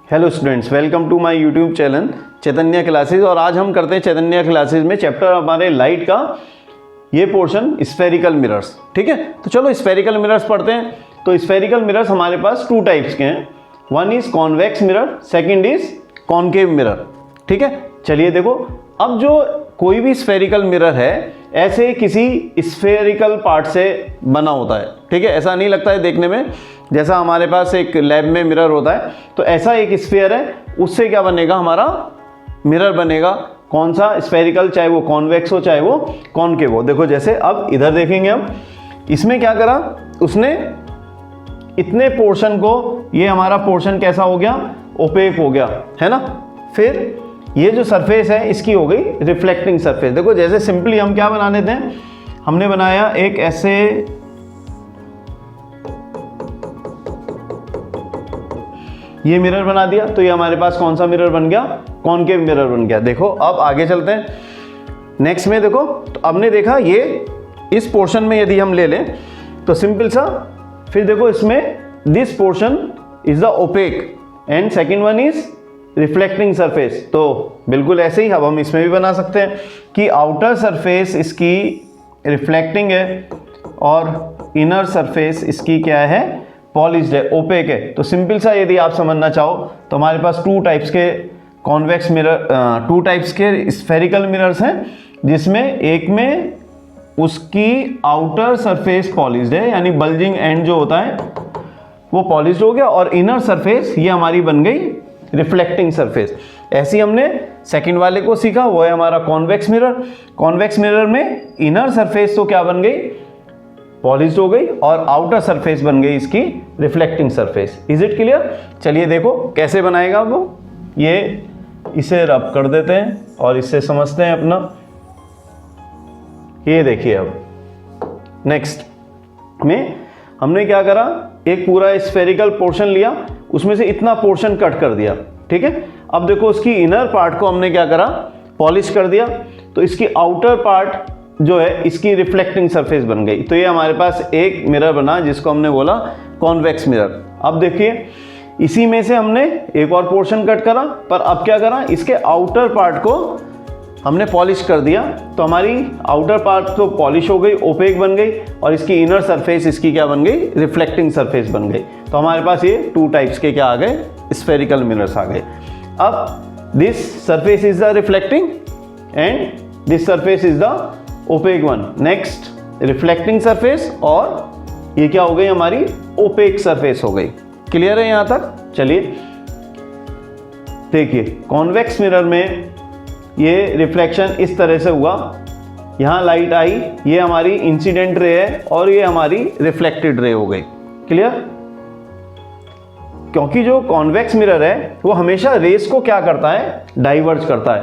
Hello students, welcome to my YouTube channel Chaitanya classes. और आज हम करते हैं चैतन्य क्लासेस में चैप्टर हमारे लाइट का ये पोर्शन स्फेरिकल मिरर्स। ठीक है, तो चलो स्फेरिकल मिरर्स पढ़ते हैं। तो स्फेरिकल मिरर्स हमारे पास टू टाइप्स के हैं, one is convex mirror, second is concave mirror. ठीक है, चलिए देखो, अब जो कोई भी स्फेरिकल मिरर है ऐसे किसी स्फेरिकल पार्ट से बना होता है। ठीक है, ऐसा नहीं लगता है देखने में जैसा हमारे पास एक लैब में मिरर होता है, तो ऐसा एक स्फीयर है, उससे क्या बनेगा, हमारा मिरर बनेगा। कौन सा? स्फेरिकल, चाहे वो कॉन्वेक्स हो चाहे वो कॉनकेव हो। देखो जैसे अब इधर देखेंगे हम, इसमें क्या करा उसने, इतने पोर्शन को, ये हमारा पोर्शन कैसा हो गया, ओपेक हो गया, है ना। फिर ये जो सरफेस है इसकी हो गई रिफ्लेक्टिंग सरफेस। देखो जैसे सिंपली हम क्या बना लेते हैं, हमने बनाया एक ऐसे ये मिरर बना दिया, तो ये हमारे पास कौन सा मिरर बन गया, कॉनकेव मिरर बन गया। देखो अब आगे चलते हैं नेक्स्ट में। देखो तो हमने देखा ये इस पोर्शन में यदि हम ले लें तो सिंपल सा, फिर देखो इसमें this portion is the opaque and second one is reflecting surface. तो बिल्कुल ऐसे ही अब हम इसमें भी बना सकते हैं कि आउटर सरफेस इसकी रिफ्लेक्टिंग है और इनर सरफेस इसकी क्या है, पॉलिश्ड है, ओपेक है। तो सिंपल सा यदि आप समझना चाहो तो हमारे पास टू टाइप्स के कॉन्वेक्स मिरर, टू टाइप्स के स्फेरिकल मिरर्स हैं, जिसमें एक में उसकी आउटर सरफेस पॉलिश्ड है, यानी बल्जिंग एंड जो होता है वो पॉलिश्ड हो गया, और इनर सरफेस ये हमारी बन गई रिफ्लेक्टिंग सरफेस। ऐसे ही हमने सेकंड वाले को सीखा, वो है हमारा कॉन्वेक्स मिरर। कॉन्वेक्स मिरर में इनर सरफेस तो क्या बन गई, पॉलिश्ड हो गई, और आउटर सरफेस बन गई इसकी reflecting surface. Is it clear? चलिए देखो कैसे बनाएगा वो, ये इसे रब कर देते हैं और इससे समझते हैं अपना। ये देखिए अब नेक्स्ट में हमने क्या करा, एक पूरा स्फेरिकल पोर्शन लिया, उसमें से इतना पोर्शन कट कर दिया। ठीक है, अब देखो उसकी इनर पार्ट को हमने क्या करा, पॉलिश कर दिया, तो इसकी आउटर पार्ट जो है इसकी रिफ्लेक्टिंग सरफेस बन गई। तो ये हमारे पास एक मिरर बना जिसको हमने बोला कॉन्वेक्स मिरर। अब देखिए इसी में से हमने एक और पोर्शन कट करा, पर अब क्या करा, इसके आउटर पार्ट को हमने पॉलिश कर दिया, तो हमारी आउटर पार्ट तो पॉलिश हो गई, ओपेक बन गई, और इसकी इनर सरफेस इसकी क्या बन गई, रिफ्लेक्टिंग सरफेस बन गई। तो हमारे पास ये टू टाइप्स के क्या आ गए, स्फेरिकल मिरर्स आ गए। अब this surface is the reflecting and this surface is the OPEC one. Next reflecting surface, और ये क्या हो गई, हमारी ओपेक सरफेस हो गई। क्लियर है यहां तक? चलिए देखिए, कॉन्वेक्स मिरर में ये रिफ्लेक्शन इस तरह से हुआ, यहां लाइट आई, ये हमारी इंसिडेंट रे है और ये हमारी रिफ्लेक्टेड रे हो गई। क्लियर? क्योंकि जो कॉन्वेक्स मिरर है वो हमेशा रेस को क्या करता है, डाइवर्ज करता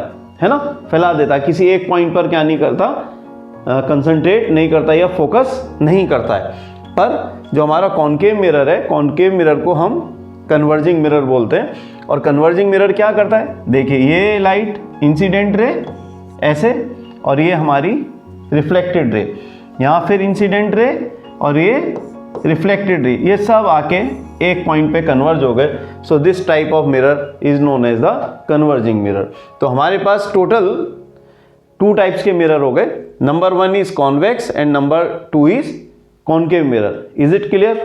है ना, फैला देता है, किसी एक पॉइंट पर क्या नहीं करता, कंसंट्रेट नहीं करता या फोकस नहीं करता है। पर जो हमारा कॉनकेव मिरर है, कॉनकेव मिरर को हम कन्वर्जिंग मिरर बोलते हैं। और कन्वर्जिंग मिरर क्या करता है, देखिए ये लाइट इंसिडेंट रे ऐसे, और ये हमारी रिफ्लेक्टेड रे, यहाँ फिर इंसिडेंट रे और ये रिफ्लेक्टेड रे, ये सब आके एक पॉइंट पे कन्वर्ज हो गए। So this type of mirror is known as the converging mirror. तो हमारे पास टोटल टू टाइप्स के मिरर हो गए, number one is convex and number two is concave mirror. Is it clear?